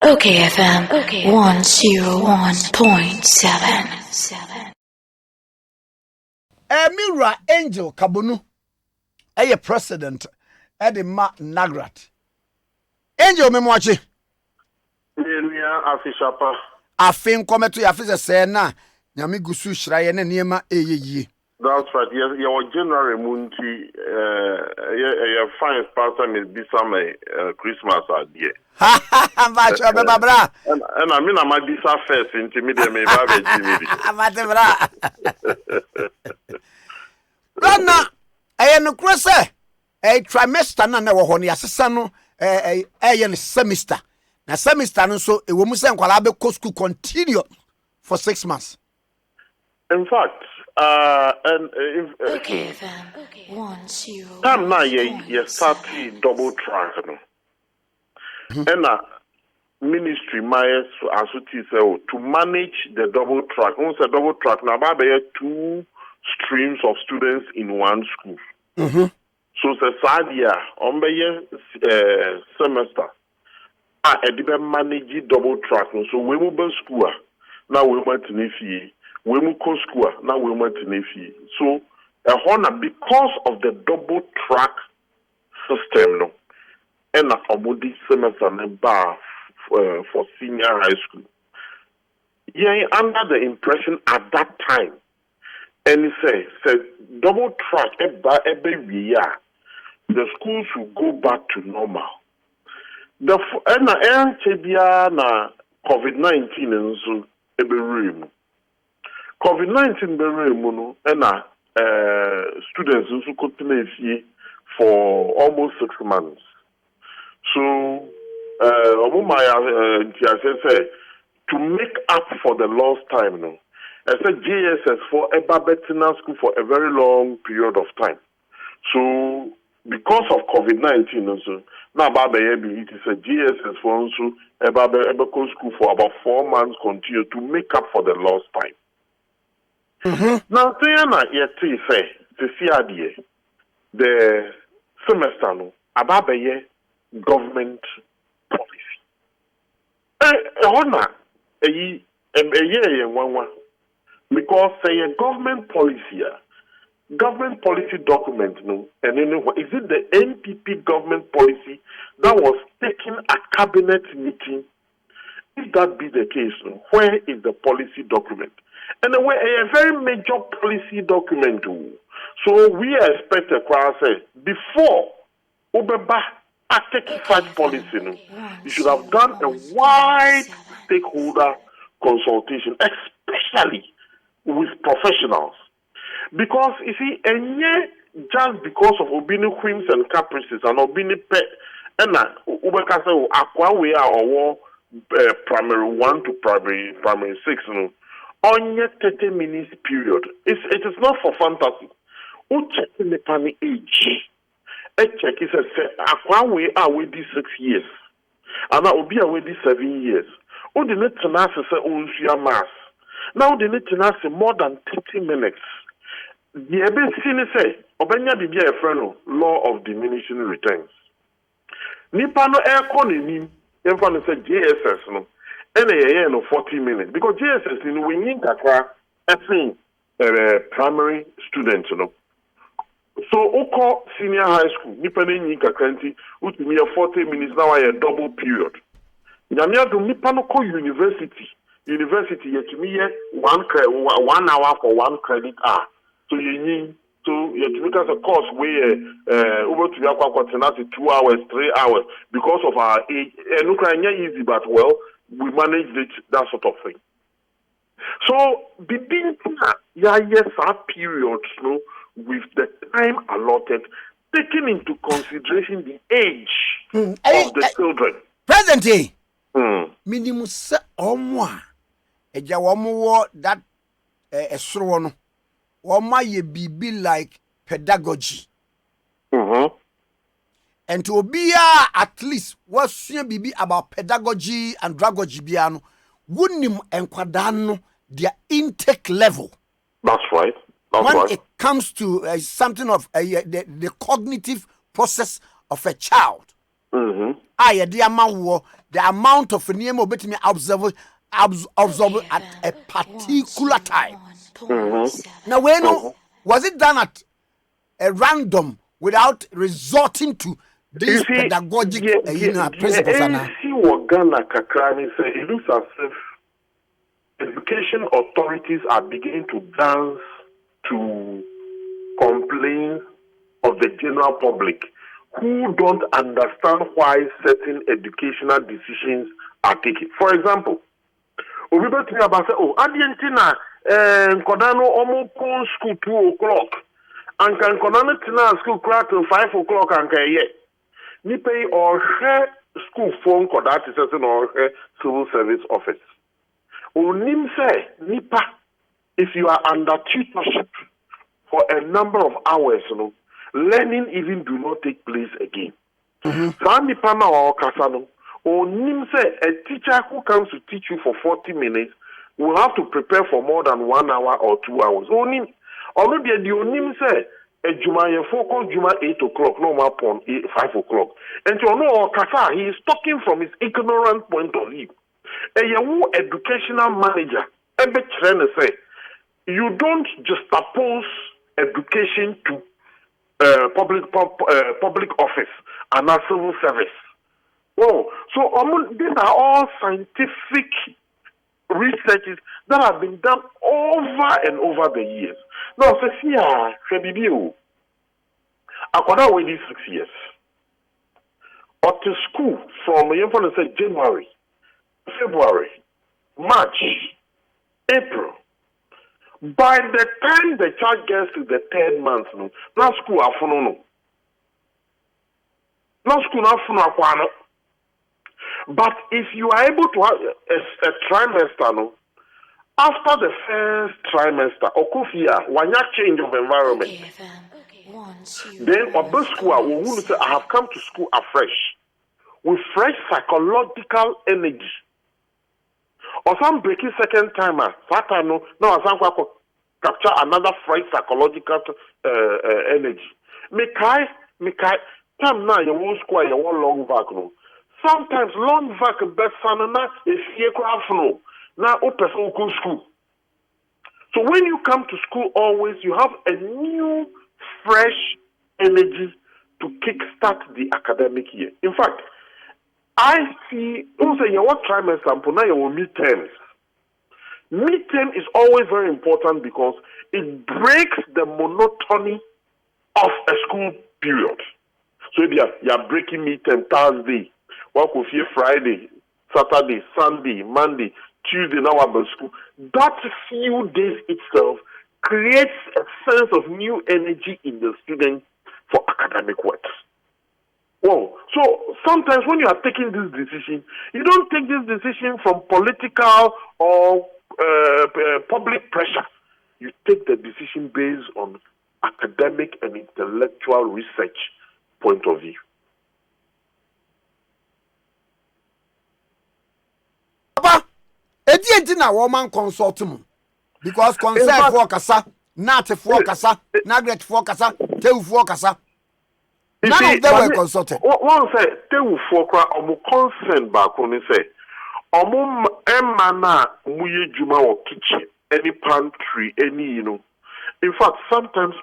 OKFM 101.7. Emira Angel Kabunu, a president at the NAGRAT. Angel Memoachi. Afishapa. Afin come to Afisa Sena, Yamigusu Shrayan and Niema Eye. That's right. Yes, your January Munti, your fine pastor is Bisame Christmas idea. Ha ha ha, Babra. And I mean, I might be so first intimidate me, Baby. Amatebra. Rana, I am cresse. A trimester na na wo ya sesa no semester. Na semester no so e wo mu se nkwala be school continue for 6 months. In fact, and Okay, time now you start double track no. And ministry my to manage the double track. Once a double track now there 2 streams of students in one school. So the third year on the semester I did manage double track. So we move school now we went to Nefi. We move school now we went to Nefi. So because of the double track system no and about this semester bar for senior high school. Yeah, under the impression at that time, and it says double track every year, the schools will go back to normal. The COVID-19 and so every COVID-19 no and students also continue for almost 6 months. So, to make up for the lost time, no, I said JSS for a Babetina school for a very long period of time. So, because of COVID-19, also, now it is a JSS for also a Babeko school for about 4 months continue to make up for the lost time. Now, the semester, no, Ababe government policy. Because say a government policy document, no, and anyway, is it the NPP government policy that was taken at cabinet meeting? If that be the case, no, where is the policy document? And anyway, a very major policy document. So we expect a class before Ubeba taking such policy, no, you should have done a wide stakeholder consultation, especially with professionals. Because you see, and just because of obini whims and caprices and obini pet, and Ubeka say akwa we are primary 1 to primary 6, no, on 30 minutes period. It is not for fantasy. Who check the pani age? A check is a way away these 6 years, and I will be away these 7 years. Oh, the net to say mass. Now the net to more than 30 minutes. The ABC say, Obenya be a friend law of diminishing returns. Nipano air calling him, say JSS no, and 40 minutes because JSS in we need primary students no. So, Oko senior high school, Nipane Nika Kanti, which me 40 minutes now, a double period. Yamia do Nipanoko University, yet to me 1 hour for 1 credit hour. So, you need to make us a course where over to Yakwa 2 hours, 3 hours because of our age. And look, easy, but well, we managed it, that sort of thing. So, between yes, our periods, no. With the time allotted, taking into consideration the age of the children. Presently, minimum se omwa eja womo that esro no woma ye bibi like pedagogy. And to be at least what's bibi about pedagogy and dragogy biano wouldn't enquadano their intake level. That's right. When it comes to something of the cognitive process of a child, I the amount the amount of name obetimi absorb at a particular time. Now when was it done at a random without resorting to these pedagogic principles? It looks as if education authorities are beginning to dance to complaints of the general public who don't understand why certain educational decisions are taken. For example, we about say, Argentina, Kodano almost school 2:00, and can Kodano tina school class till 5:00 and can yet. Ni pay or school phone Kodati certain or civil service office. Unim say nipa if you are under tutorship for a number of hours, learning even do not take place again. Nipa na or kasano. Unim say a teacher who comes to teach you for 40 minutes will have to prepare for more than 1 hour or 2 hours. Unim or maybe the unim say a juma ye focus juma 8:00, no more upon 5:00. And you know kasa he is talking from his ignorant point of view. A educational manager, every trainer say, you don't just oppose education to public office and a civil service. Well, so these are all scientific researches that have been done over and over the years. Now, Sophia, I waited 6 years. Or to school from January, February, March, April. By the time the child gets to the 3rd month, no school afuno. No school afuno. But if you are able to have a trimester, after the first trimester, okofia, when you change of environment, then of school, will say, I have come to school afresh with fresh psychological energy. Or some breaking second timer, Satano, now some capture another fresh psychological energy. Mekai, time now you won't square your one long vac. Sometimes long vac best sanana is aircraft no. Now open school. So when you come to school, always you have a new, fresh energy to kickstart the academic year. In fact, I see also your trimester and now your midterms. Midterm is always very important because it breaks the monotony of a school period. So if you're breaking midterm Thursday, work with you Friday, Saturday, Sunday, Monday, Tuesday, now about school. That few days itself creates a sense of new energy in the student for academic work. Well, so sometimes when you are taking this decision, you don't take this decision from political or public pressure. You take the decision based on academic and intellectual research point of view. Papa, edi na woman consult mu because concern for kasa, not for kasa, NAGRAT for kasa, TEU for kasa. None of them were consulted. One say TEU for omo concern back on say omo emana muye juma or kitchen, any pantry, any In fact, sometimes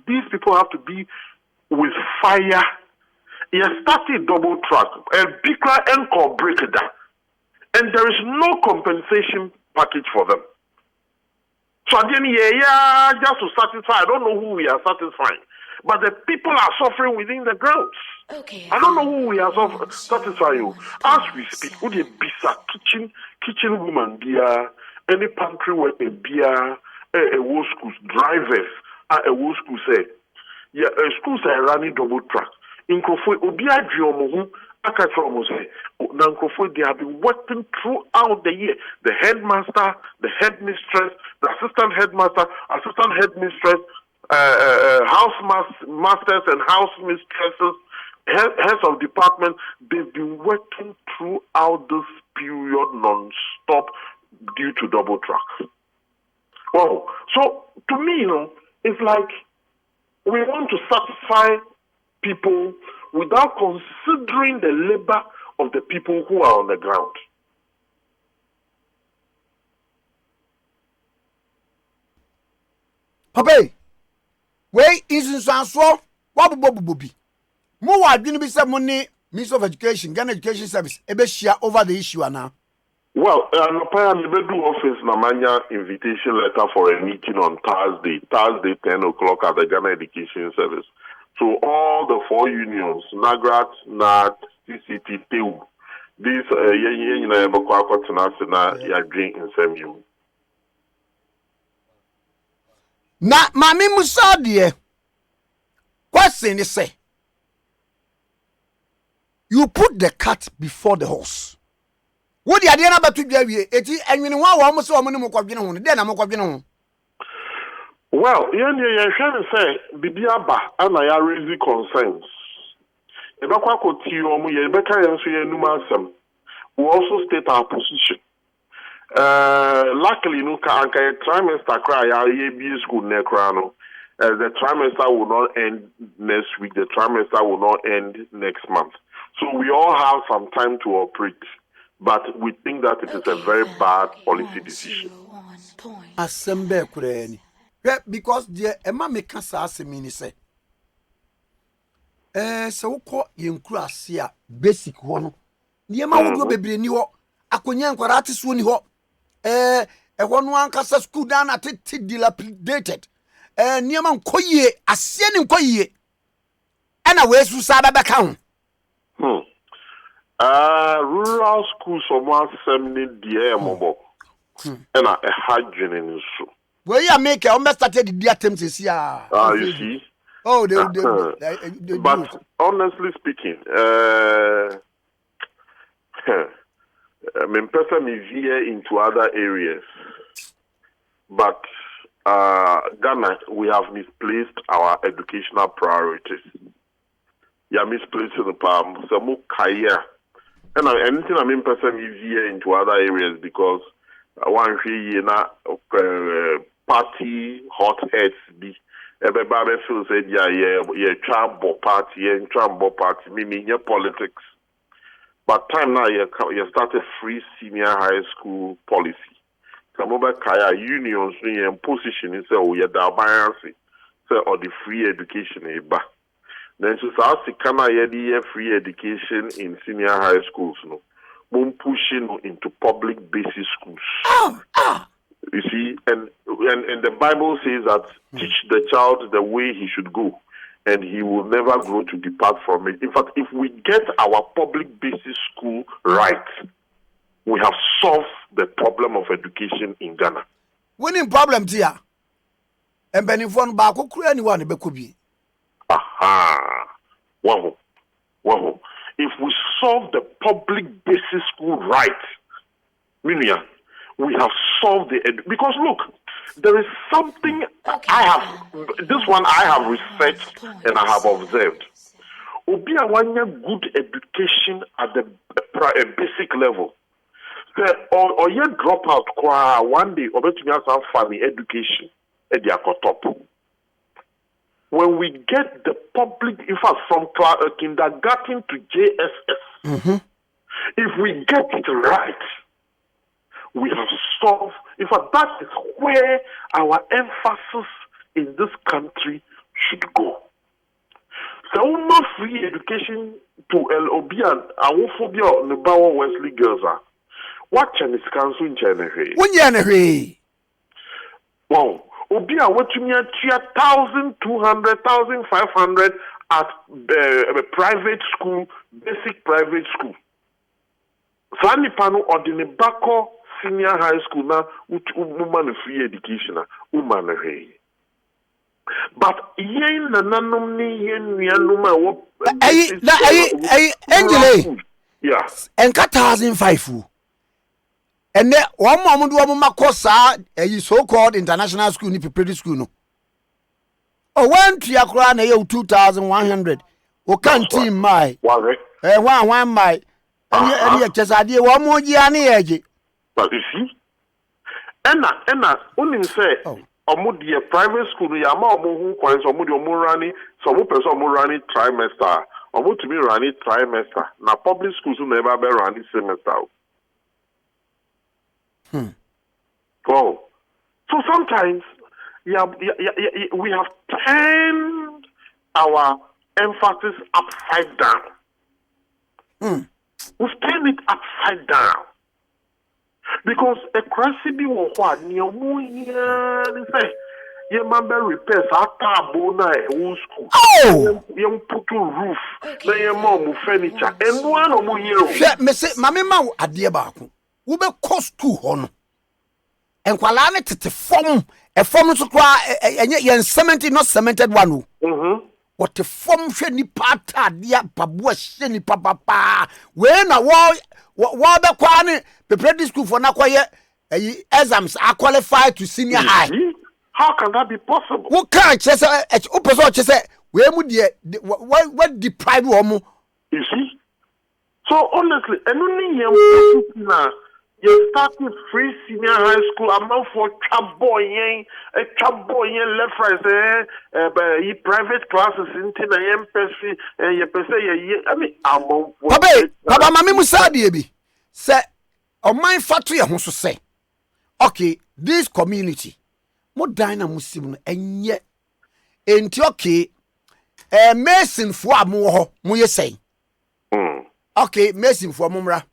these people have to be with fire. He has started double track, a bigger encore break it down. And there is no compensation package for them. So again, just to satisfy, I don't know who we are satisfying. But the people are suffering within the grounds. I don't know who we are satisfying. As we speak, who the bisa kitchen woman, beer, any pantry worker, beer, a world schools, drivers, a world school say, schools are running double track. In Krofo, Obia Driomo, Akatromo say, Nankrofo, they have been working throughout the year. The headmaster, the headmistress, the assistant headmaster, assistant headmistress, house masters and house mistresses, heads of department, they've been working throughout this period non-stop due to double track. Wow. So to me, it's like we want to satisfy people without considering hindering the labor of the people who are on the ground. Papa, wait, isn't so what Bobby? More I didn't be some money, Minister of Education, Ghana Education Service, share over the issue now. Well, apparently, do office Namanya invitation letter for a meeting on Thursday, 10 o'clock at the Ghana Education Service. So all the 4 unions, NAGRAT, NAT, CCT, TEU, these Na mami musa de question is say you put the cat before the horse. What the idea about to be eti enwene ho a wo so wo ne mokwadwene ho de na mokwadwene ho. Well, you're trying to say bibiaba and I raise concerns. We also state our position. Luckily, no trimester cry school necrano. The trimester will not end next week. The trimester will not end next month. So we all have some time to operate, but we think that it is a very bad policy decision. Assemble kureni. Because the Emma make us ask me say, so call yinkura sia basic one. The Emma would go bebre ni ho akonya nkwara so ni ho. One ankasa school down at it dilapidated. Niema nkoye asie ni nkoye. Ana we su sa baba kan. Rural schools someone sending the mobo. And a hydrogen in so. Well, you make a almost started the attempts this year. You see? Oh, but honestly speaking, person is here into other areas. But Ghana, we have misplaced our educational priorities. You are misplacing the palm. Some kaya. And anything person is here into other areas because one party hotheads be everybody feels said yeah trambo party meaning your politics. But time now you started free senior high school policy. Some of kaya unions in position is say oh yeah the or the free education ba. Then so the free education in senior high schools no. Pushing into public basic schools. You see, and the Bible says that teach the child the way he should go, and he will never grow to depart from it. In fact, if we get our public basic school right, we have solved the problem of education in Ghana. Winning problem here. And benefon ba ko kura ni wan be ko bi. Aha. Wow. If we solve the public basic school right, Minia, we have solved because look, there is something this one I have researched and I have observed. Obia wanya good education at the basic level. Or you drop out one day or between us have funny education at the top. When we get the public, in fact, from kindergarten to JSS, if we get it right, we have solved. In fact, that is where our emphasis in this country should go. So, free education to LOB and Awophobia Nebawa Wesley girls are. What Chinese council in China? Wow. Obia, what you mean? 1,200, 1,500 at a private school, basic private school. Sani pano ordine bako senior high school na woman free education na woman hey. But yen na nanom ni yen nuanuma wo Angela. Yes. Enka 1,005. And then one moment woman makosa a so-called international school ni preparatory school no. Oh, one to yakra na 2,100. O can team my. One my. And you just idea one more year ni eje. But you see, Enna, only say, private school, ya ma omo hu kwan so mo running, some person mo running trimester, I want to be running trimester. Now public schools will never be running semester. Oh, so sometimes we have turned our emphasis upside down. We've turned it upside down. Because a crazy be what near you remember repairs after bona school. Oh, you put to roof, then your mom furniture, and one of you. me say, Mammy Mau, a dear Baku, we be cost 200. And Qualana to form a form to cry, and yet you're cemented, not cemented one. What the form should ni pata, dear Pabua, Sheni Papa, when a war, what the quani, the prep school for Naquaya exams are qualified to senior high. How can that be possible? What can't chess at Upper Chess? Where would you what deprive you? You see? So honestly, and only you started free senior high school amount for chaboyen, a chaboyen left right there, private classes in Tina Empathy, and you say, I mean, amount for Papa, Mammy Musadi, say, on my factory, I want to say, okay, this community. Mo dina musim and yet enti okay mason fo amu ho mo ye say okay mason fo mumra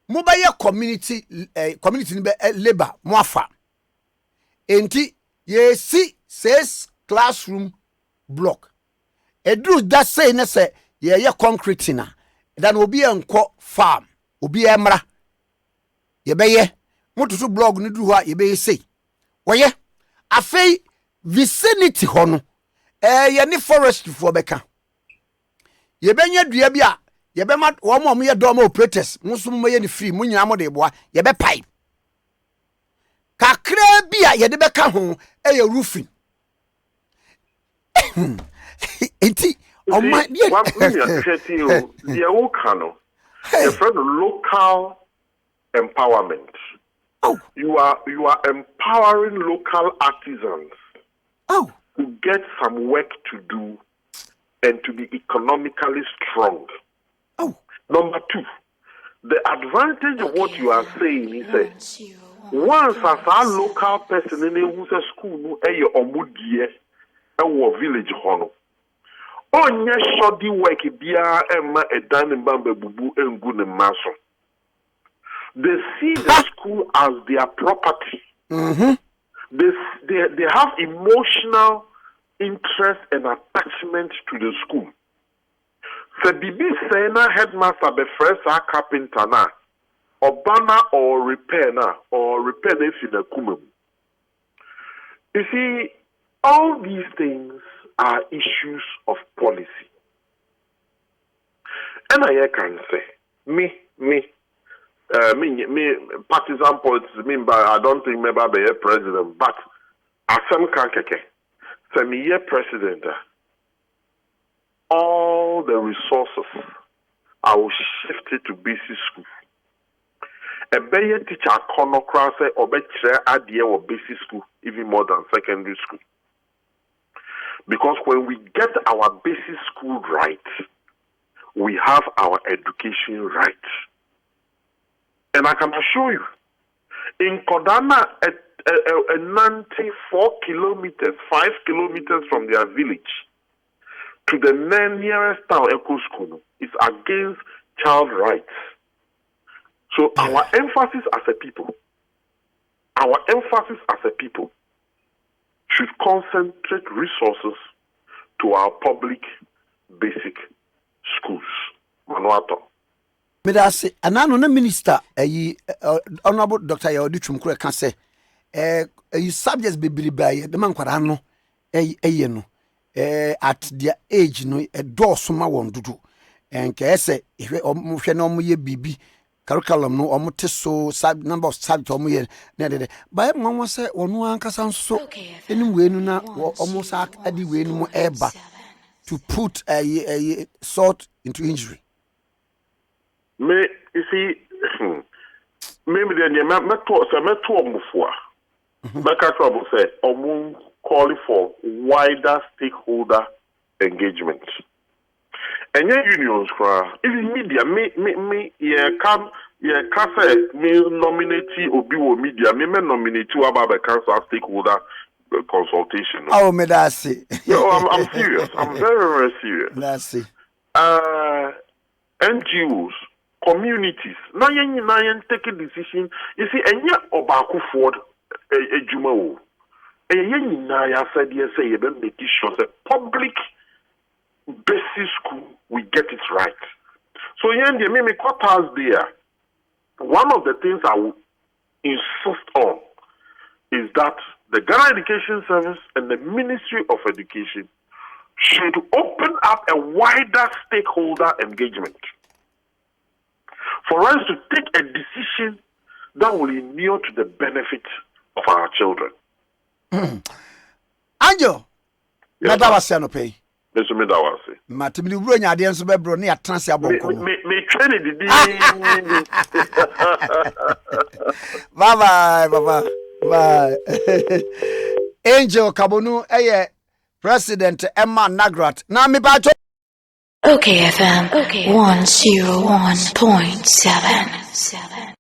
mo ba ye community community be labor mo afa enti ye si 6 classroom block edru that say na say ye concrete na dan obi enko farm obi emra ye be ye mo tutu blog ni dru ha ye be say Oye, afei vicinity hono. Ye ni forest for beka. Ye benya dua bia, ye be ma wo mo ye do ma operators, muso mo ye ni free, mo nyina mo de boa, ye be pai. Kakra bia ye de beka ho, ye roofing. Enti, o my dear, one thing you all cano. Your friend local empowerment. Oh. You are empowering local artisans to get some work to do and to be economically strong. Oh. Number 2, the advantage of what you are saying is that once as a local person in a school no e omudie e wo village hono. Onye shoddy work bia emma edan mbamba bubu engu ne maso. They see the school as their property. They have emotional interest and attachment to the school. So Bibi Sena headmaster be first a carpenter na, or banner or repair na, or repair if in a kumum. You see, all these things are issues of policy. And I can say, me, partisan politics, but I don't think maybe I'll be a president, but as some kankeke, say me a president, all the resources I will shift it to basic school. A better teacher corner class or better idea or basic school, even more than secondary school. Because when we get our basic school right, we have our education right. And I can assure you, in Kodana, a 94 kilometers, 5 kilometers from their village, to the nearest town, Echo School, is against child rights. So our emphasis as a people should concentrate resources to our public basic schools. Manuato. Medase anano na minister honorable Dr. Yodi Chumkure can say you subjects be by the man kwara no no at their age no a dose ma won dudu and kese ohwe no mo ye bibi curriculum no omote so number of subject omo ye na de by mo say onu ankasa so enim we nu na omo sa adi we nu mo eba to put a salt into injury. Me, you see, maybe then I met two before. Make trouble say, calling for wider stakeholder engagement. And your unions, even media, me, say, me nominate Obiwo media, me nominate you about the council stakeholder consultation. Oh, me that's it. No, I'm serious. I'm very, very serious. That's it. NGOs, communities, now you take a decision. You see, and yet Obaku Ford, a Jumao, and you said, yes, say, you don't make sure the public basic school, we get it right. So, yeah, me quarters there. One of the things I will insist on is that the Ghana Education Service and the Ministry of Education should open up a wider stakeholder engagement for us to take a decision that will inure to the benefit of our children. Anjo, yes, that was no pay. Mr. Medawase. Matimini Brunya, the answer by Brony at Transia Me train Bye. Bye. Angel Kabonu, President Emma NAGRAT. Now me back. OKFM 101.7.